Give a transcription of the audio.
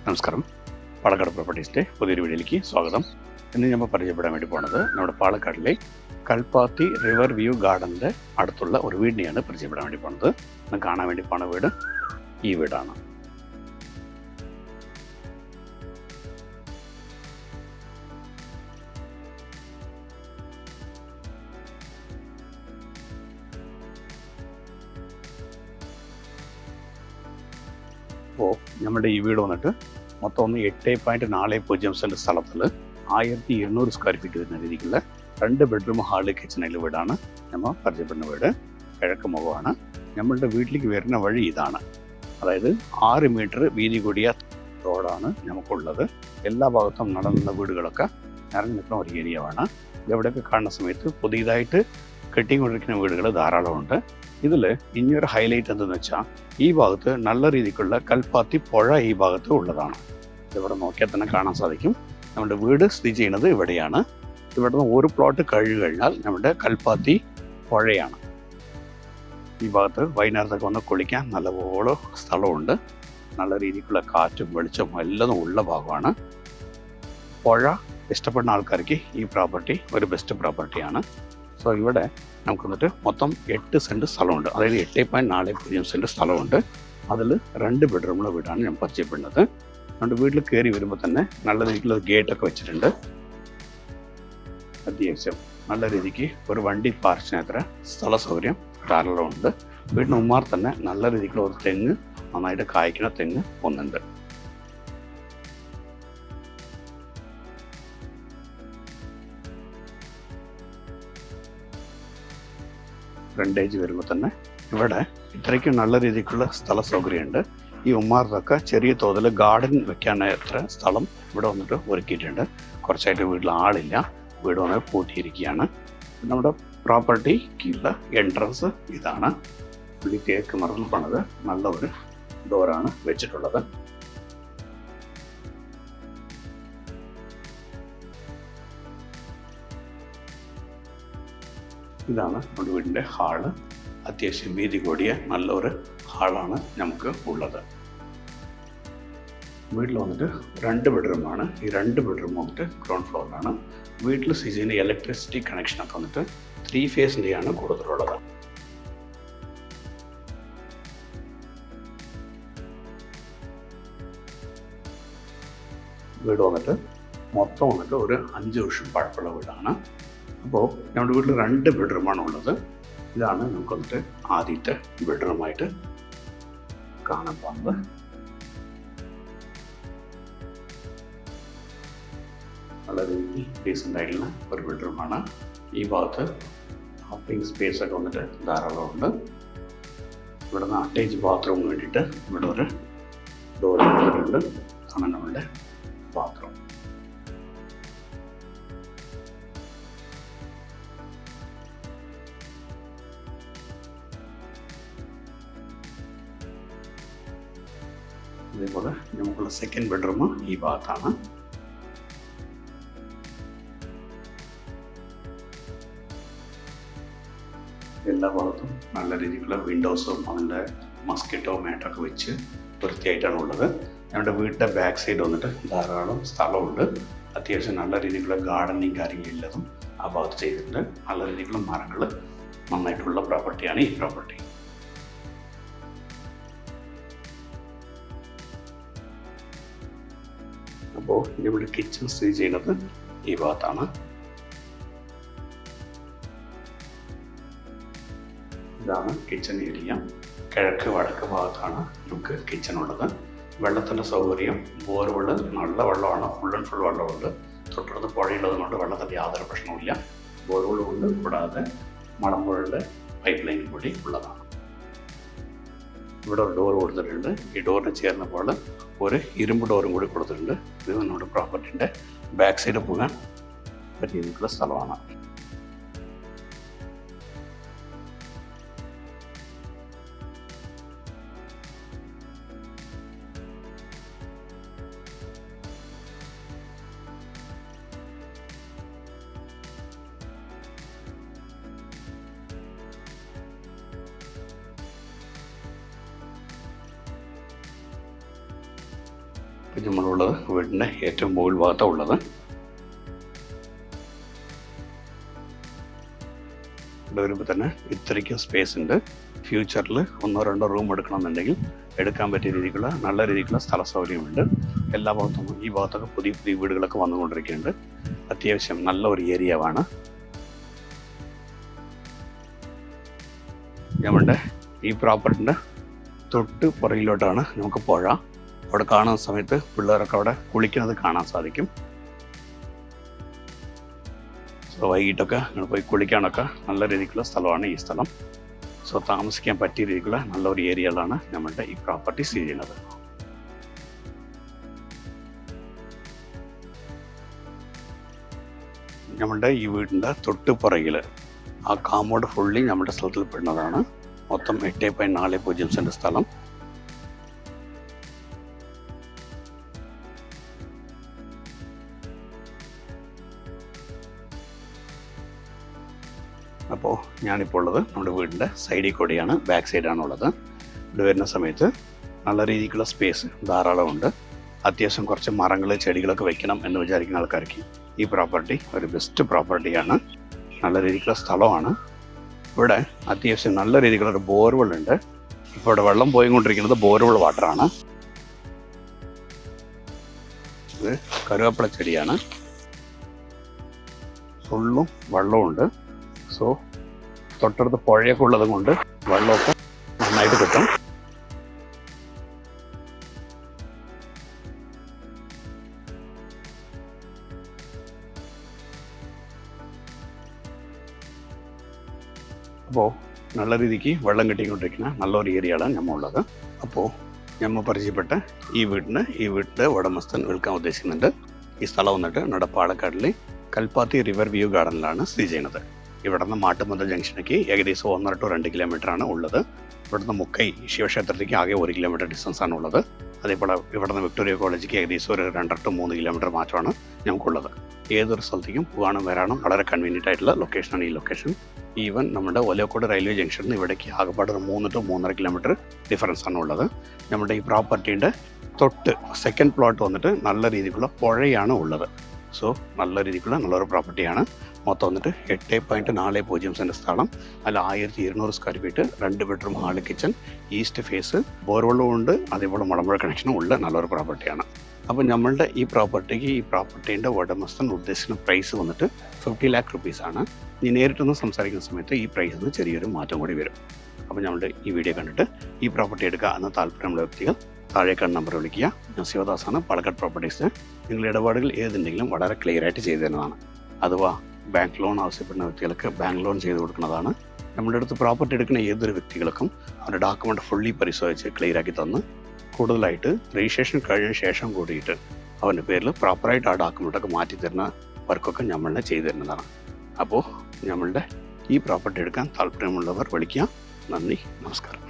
നമസ്കാരം. പാലക്കാട് പ്രോപ്പർട്ടീസിൻ്റെ പുതിയൊരു വീഡിയോയിലേക്ക് സ്വാഗതം. ഇന്ന് നമ്മൾ പരിചയപ്പെടാൻ വേണ്ടി പോണത് നമ്മുടെ പാലക്കാടിലെ കൽപ്പാത്തി റിവർ വ്യൂ ഗാർഡൻ്റെ അടുത്തുള്ള ഒരു വീടിനെയാണ് പരിചയപ്പെടാൻ വേണ്ടി പോണത്. ഇന്ന് കാണാൻ വേണ്ടി പോണ വീട് ഈ വീടാണ്. അപ്പോൾ നമ്മുടെ ഈ വീട് വന്നിട്ട് മൊത്തം 8.40 സെൻറ്റ് സ്ഥലത്തിൽ 1200 സ്ക്വയർ ഫീറ്റ് വരുന്ന രീതിക്കുള്ള 2 ബെഡ്റൂം ഹാള് കിച്ചണിൽ വീടാണ് നമ്മൾ പരിചയപ്പെടുന്ന വീട്. കിഴക്ക് മുഖമാണ്. നമ്മളുടെ വീട്ടിലേക്ക് വരുന്ന വഴി ഇതാണ്. അതായത് 6 മീറ്റർ വീതി കൂടിയ റോഡാണ് നമുക്കുള്ളത്. എല്ലാ ഭാഗത്തും നടന്ന വീടുകളൊക്കെ നിറഞ്ഞു നിൽക്കുന്ന ഒരു ഏരിയയാണ്. ഇതെവിടെയൊക്കെ കാണുന്ന സമയത്ത് പുതിയതായിട്ട് കെട്ടിക്കൊണ്ടിരിക്കുന്ന വീടുകൾ ധാരാളമുണ്ട്. ഇതിൽ ഇനിയൊരു ഹൈലൈറ്റ് എന്തെന്ന് വെച്ചാൽ ഈ ഭാഗത്ത് നല്ല രീതിക്കുള്ള കൽപ്പാത്തി പുഴ ഈ ഭാഗത്ത് ഉള്ളതാണ്. ഇവിടെ നോക്കിയാൽ തന്നെ കാണാൻ സാധിക്കും. നമ്മുടെ വീട് സ്ഥിതി ചെയ്യുന്നത് ഇവിടെയാണ്. ഇവിടുന്ന് ഒരു പ്ലോട്ട് കഴിഞ്ഞാൽ നമ്മുടെ കൽപ്പാത്തി പുഴയാണ്. ഈ ഭാഗത്ത് വൈകുന്നേരത്തൊക്കെ വന്ന് കുളിക്കാൻ നല്ലപോലെ സ്ഥലമുണ്ട്. നല്ല രീതിക്കുള്ള കാറ്റും വെളിച്ചവും എല്ലാം ഉള്ള ഭാഗമാണ്. പുഴ ഇഷ്ടപ്പെടുന്ന ആൾക്കാർക്ക് ഈ പ്രോപ്പർട്ടി ഒരു ബെസ്റ്റ് പ്രോപ്പർട്ടിയാണ്. സോ ഇവിടെ നമുക്ക് വന്നിട്ട് മൊത്തം 8 സെൻറ്റ് സ്ഥലമുണ്ട്. അതായത് 8.40 സെൻറ്റ് സ്ഥലമുണ്ട്. അതിൽ 2 ബെഡ്റൂമുള്ള വീടാണ് ഞാൻ പരിചയപ്പെടുന്നത്. നമ്മുടെ വീട്ടിൽ കയറി വരുമ്പോൾ തന്നെ നല്ല രീതിക്കുള്ള ഗേറ്റൊക്കെ വെച്ചിട്ടുണ്ട്. അത്യാവശ്യം നല്ല രീതിക്ക് ഒരു വണ്ടി പാർക്കിനത്ര സ്ഥല സൗകര്യം ധാരാളമുണ്ട്. വീടിന് ഉമ്മാർ തന്നെ നല്ല രീതിക്കുള്ള ഒരു തെങ്ങ്, നന്നായിട്ട് കായ്ക്കുന്ന തെങ്ങ് ഒന്നുണ്ട്. ഫ്രണ്ടേജ് വരുമ്പോൾ തന്നെ ഇവിടെ ഇത്രയ്ക്കും നല്ല രീതിക്കുള്ള സ്ഥല സൗകര്യമുണ്ട്. ഈ ഉമ്മാർക്കൊക്കെ ചെറിയ തോതിൽ ഗാർഡൻ വെക്കാനായിട്ട് സ്ഥലം ഇവിടെ വന്നിട്ട് ഒരുക്കിയിട്ടുണ്ട്. കുറച്ചായിട്ട് വീട്ടിൽ ആളില്ല. വീട് വന്ന് പൂട്ടിയിരിക്കുകയാണ്. നമ്മുടെ പ്രോപ്പർട്ടിക്കുള്ള എൻട്രൻസ് ഇതാണ്. പുള്ളി തേക്ക് മറന്ന് പണിത് നല്ല ഒരു ഡോറാണ് വെച്ചിട്ടുള്ളത്. ഇതാണ് നമ്മുടെ വീടിൻ്റെ ഹാള്. അത്യാവശ്യം വീതി കൂടിയ നല്ലൊരു ഹാളാണ് നമുക്ക് ഉള്ളത്. വീട്ടിൽ വന്നിട്ട് 2 ബെഡ്റൂമാണ്. ഈ 2 ബെഡ്റൂം വന്നിട്ട് ഗ്രൗണ്ട് ഫ്ലോറിലാണ്. വീട്ടിൽ സ്ഥിതി ചെയ്യുന്ന ഇലക്ട്രിസിറ്റി കണക്ഷനൊക്കെ വന്നിട്ട് 3 ഫേസിൻ്റെയാണ് കൂടുതലുള്ളത്. വീട് വന്നിട്ട് മൊത്തം വന്നിട്ട് ഒരു 5 വർഷം പഴക്കമുള്ള വീടാണ്. അപ്പോൾ നമ്മുടെ വീട്ടിൽ 2 ബെഡ്റൂമാണ് ഉള്ളത്. ഇതാണ് നമുക്ക് വന്നിട്ട് ആദ്യത്തെ ബെഡ്റൂമായിട്ട് കാണാൻ പോകുന്നത്. വളരെ ഡീസൻ്റ് ആയിട്ടുള്ള ഒരു ബെഡ്റൂമാണ്. ഈ ഭാഗത്ത് ഹാപ്പിംഗ് സ്പേസ് ഒക്കെ വന്നിട്ട് ധാരാളമുണ്ട്. ഇവിടെ നിന്ന് അറ്റാച്ച് ബാത്റൂം വേണ്ടിയിട്ട് ഇവിടെ ഒരു ഡോർ ഉണ്ട്. അതാണ് നമ്മളുടെ ബാത്റൂം. അതേപോലെ നമുക്കുള്ള സെക്കൻഡ് ബെഡ്റൂം ഈ ഭാഗത്താണ്. എല്ലാ ഭാഗത്തും നല്ല രീതിയിലുള്ള വിൻഡോസും അതിൻ്റെ മസ്കിറ്റോ മാറ്റൊക്കെ വെച്ച് വൃത്തിയായിട്ടാണ് ഉള്ളത്. ഞങ്ങളുടെ വീടിൻ്റെ ബാക്ക് സൈഡ് വന്നിട്ട് ധാരാളം സ്ഥലമുണ്ട്. അത്യാവശ്യം നല്ല രീതിയിലുള്ള ഗാർഡനിങ് കാര്യങ്ങളെല്ലാം ആ ഭാഗത്ത് ചെയ്തിട്ടുണ്ട്. നല്ല രീതിയിലുള്ള മരങ്ങൾ നന്നായിട്ടുള്ള പ്രോപ്പർട്ടിയാണ് ഈ പ്രോപ്പർട്ടി. അപ്പോൾ ഇവിടെ കിച്ചൺ സ്ഥിതി ചെയ്യുന്നത് ഈ ഭാഗത്താണ്. ഇതാണ് കിച്ചൺ ഏരിയ. കിഴക്ക് വടക്ക് ഭാഗത്താണ് നമുക്ക് കിച്ചൺ ഉള്ളത്. വെള്ളത്തിൻ്റെ സൗകര്യം ബോർവെൽ നല്ല വെള്ളമാണ്. ഫുൾ ആൻഡ് ഫുൾ വെള്ളമുണ്ട്. തൊട്ടടുത്ത് പുഴയുള്ളത് കൊണ്ട് വെള്ളത്തിൻ്റെ യാതൊരു പ്രശ്നവുമില്ല. ബോർവെൽ കൊണ്ട് കൂടാതെ മലമ്പുഴയുടെ പൈപ്പ് ലൈൻ കൂടി ഉള്ളതാണ്. ഇവിടെ ഒരു ഡോർ കൊടുത്തിട്ടുണ്ട്. ഈ ഡോറിന് ചേർന്നപ്പോൾ ഒരു ഇരുമ്പ് ഡോറും കൂടി കൊടുത്തിട്ടുണ്ട്. ഇത് നമ്മുടെ പ്രോപ്പർട്ടിൻ്റെ ബാക്ക് സൈഡ് പോകാൻ പറ്റിയിട്ടുള്ള സ്ഥലമാണ്. നമ്മളുള്ളത് വീടിൻ്റെ ഏറ്റവും മുകൾ ഭാഗത്താണ് ഉള്ളത്. ഇവിടെ വരുമ്പോൾ തന്നെ ഇത്രയ്ക്കും സ്പേസ് ഉണ്ട്. ഫ്യൂച്ചറിൽ 1-2 റൂം എടുക്കണമെന്നുണ്ടെങ്കിൽ എടുക്കാൻ പറ്റിയ രീതിക്കുള്ള നല്ല രീതിക്കുള്ള സ്ഥല സൗകര്യമുണ്ട്. എല്ലാ ഭാഗത്തും ഈ ഭാഗത്തൊക്കെ പുതിയ പുതിയ വീടുകളൊക്കെ വന്നുകൊണ്ടിരിക്കുന്നുണ്ട്. അത്യാവശ്യം നല്ല ഒരു ഏരിയയാണ്. നമ്മുടെ ഈ പ്രോപ്പർട്ടിൻ്റെ തൊട്ട് പുറകിലോട്ടാണ് നമുക്ക് പുഴ. അവിടെ കാണുന്ന സമയത്ത് പിള്ളേരൊക്കെ അവിടെ കുളിക്കുന്നത് കാണാൻ സാധിക്കും. സോ വൈകിട്ടൊക്കെ അങ്ങനെ പോയി കുളിക്കാനൊക്കെ നല്ല രീതിക്കുള്ള സ്ഥലമാണ് ഈ സ്ഥലം. സോ താമസിക്കാൻ പറ്റിയ രീതിക്കുള്ള നല്ലൊരു ഏരിയകളാണ് നമ്മളുടെ ഈ പ്രോപ്പർട്ടി സ്ഥിതി ചെയ്യുന്നത്. നമ്മളുടെ ഈ വീടിൻ്റെ തൊട്ട് പുറകിൽ ആ കാമ്പൗണ്ട് ഫുള്ളി നമ്മുടെ സ്ഥലത്തിൽ പെടുന്നതാണ്. മൊത്തം 8.40 സെൻറ്റ് സ്ഥലം. അപ്പോൾ ഞാനിപ്പോൾ ഉള്ളത് നമ്മുടെ വീടിൻ്റെ സൈഡിൽ കൂടിയാണ്, ബാക്ക് സൈഡാണുള്ളത്. ഇവിടെ വരുന്ന സമയത്ത് നല്ല രീതിക്കുള്ള സ്പേസ് ധാരാളമുണ്ട്. അത്യാവശ്യം കുറച്ച് മരങ്ങൾ ചെടികളൊക്കെ വെക്കണം എന്ന് വിചാരിക്കുന്ന ആൾക്കാർക്ക് ഈ പ്രോപ്പർട്ടി ഒരു ബെസ്റ്റ് പ്രോപ്പർട്ടിയാണ്. നല്ല രീതിക്കുള്ള സ്ഥലമാണ്. ഇവിടെ അത്യാവശ്യം നല്ല രീതിക്കുള്ളൊരു ബോർവെൽ ഉണ്ട്. ഇപ്പോൾ ഇവിടെ വെള്ളം പോയിക്കൊണ്ടിരിക്കുന്നത് ബോർവെൽ വാട്ടറാണ്. ഇത് കരുവേപ്പില ചെടിയാണ്. ഫുള്ളും വെള്ളമുണ്ട്. സോ തൊട്ടടുത്ത് പുഴയൊക്കെ ഉള്ളത് കൊണ്ട് വെള്ളമൊക്കെ നന്നായിട്ട് കിട്ടും. അപ്പോൾ നല്ല രീതിക്ക് വെള്ളം കിട്ടിക്കൊണ്ടിരിക്കുന്ന നല്ലൊരു ഏരിയയാണ് നമ്മൾ ഉള്ളത്. അപ്പോൾ നമ്മൾ പരിചയപ്പെട്ട ഈ വീടിൻ്റെ ഉടമസ്ഥൻ വിൽക്കാൻ ഉദ്ദേശിക്കുന്നുണ്ട്. ഈ സ്ഥലം വന്നിട്ട് നമ്മുടെ പാലക്കാടിലെ കൽപ്പാത്തി റിവർ വ്യൂ ഗാർഡനിലാണ് സ്ഥിതി ചെയ്യുന്നത്. ഇവിടെ നിന്ന് മാട്ടുമന്ത ജംഗ്ഷനിലേക്ക് ഏകദേശം 1.5 to 2 കിലോമീറ്ററാണ് ഉള്ളത്. ഇവിടുന്ന് മുക്കൈ ശിവക്ഷേത്രത്തിലേക്ക് ആകെ 1 കിലോമീറ്റർ ഡിസ്റ്റൻസ് ആണ് ഉള്ളത്. അതേപോലെ ഇവിടുന്ന് വിക്ടോറിയ കോളേജിലേക്ക് ഏകദേശം ഒരു 2 to 3 കിലോമീറ്റർ മാത്രമാണ് നമുക്കുള്ളത്. ഏതൊരു സ്ഥലത്തേക്കും പോകാനും വരാനും വളരെ കൺവീനിയൻ്റ് ആയിട്ടുള്ള ലൊക്കേഷനാണ് ഈ ലൊക്കേഷൻ. ഈവൻ നമ്മുടെ ഒലവക്കോട് റെയിൽവേ ജംഗ്ഷനിൽ നിന്ന് ഇവിടേക്ക് ആകെപ്പാട് 3 to 3.5 കിലോമീറ്റർ ഡിഫറൻസ് ആണ് ഉള്ളത്. നമ്മുടെ ഈ പ്രോപ്പർട്ടീൻ്റെ തൊട്ട് സെക്കൻഡ് പ്ലോട്ട് വന്നിട്ട് നല്ല രീതിക്കുള്ള പുഴയാണ് ഉള്ളത്. സോ നല്ല രീതിക്കുള്ള നല്ലൊരു പ്രോപ്പർട്ടിയാണ്. മൊത്തം വന്നിട്ട് 8.40 സെൻറ്റ് സ്ഥലം. അതിൽ 1200 square feet, 2 bedroom hall, kitchen, east face, ബോർവെള്ളും ഉണ്ട്. അതേപോലെ മലമ്പുഴ കണക്ഷനും ഉള്ള നല്ലൊരു പ്രോപ്പർട്ടിയാണ്. അപ്പോൾ നമ്മളുടെ ഈ പ്രോപ്പർട്ടീൻ്റെ ഉടമസ്ഥൻ ഉദ്ദേശിക്കുന്ന പ്രൈസ് വന്നിട്ട് 50 lakh rupees-ആണ്. ഇനി നേരിട്ടൊന്ന് സംസാരിക്കുന്ന സമയത്ത് ഈ പ്രൈസിന് ചെറിയൊരു മാറ്റം കൂടി വരും. അപ്പോൾ നമ്മളുടെ ഈ വീഡിയോ കണ്ടിട്ട് ഈ പ്രോപ്പർട്ടി എടുക്കുക എന്ന താല്പര്യമുള്ള വ്യക്തികൾ താഴേക്കാണ് നമ്പർ വിളിക്കുക. ഞാൻ ശിവദാസാണ്, പാലക്കാട് പ്രോപ്പർട്ടീസ്. നിങ്ങളുടെ ഇടപാടുകൾ ഏതുണ്ടെങ്കിലും വളരെ ക്ലിയർ ആയിട്ട് ചെയ്തു തരുന്നതാണ്. അഥവാ ബാങ്ക് ലോൺ ആവശ്യപ്പെടുന്ന വ്യക്തികൾക്ക് ബാങ്ക് ലോൺ ചെയ്ത് കൊടുക്കുന്നതാണ്. നമ്മുടെ അടുത്ത് പ്രോപ്പർട്ടി എടുക്കുന്ന ഏതൊരു വ്യക്തികൾക്കും അവരുടെ ഡോക്യുമെൻ്റ് ഫുള്ളി പരിശോധിച്ച് ക്ലിയർ ആക്കി തന്ന് കൂടുതലായിട്ട് രജിസ്ട്രേഷൻ കഴിഞ്ഞ ശേഷം കൂടിയിട്ട് അവൻ്റെ പേരിൽ പ്രോപ്പറായിട്ട് ആ ഡോക്യുമെൻ്റൊക്കെ മാറ്റി തരുന്ന വർക്കൊക്കെ നമ്മളെ ചെയ്തു തരുന്നതാണ്. അപ്പോൾ നമ്മളുടെ ഈ പ്രോപ്പർട്ടി എടുക്കാൻ താല്പര്യമുള്ളവർ വിളിക്കുക. നന്ദി, നമസ്കാരം.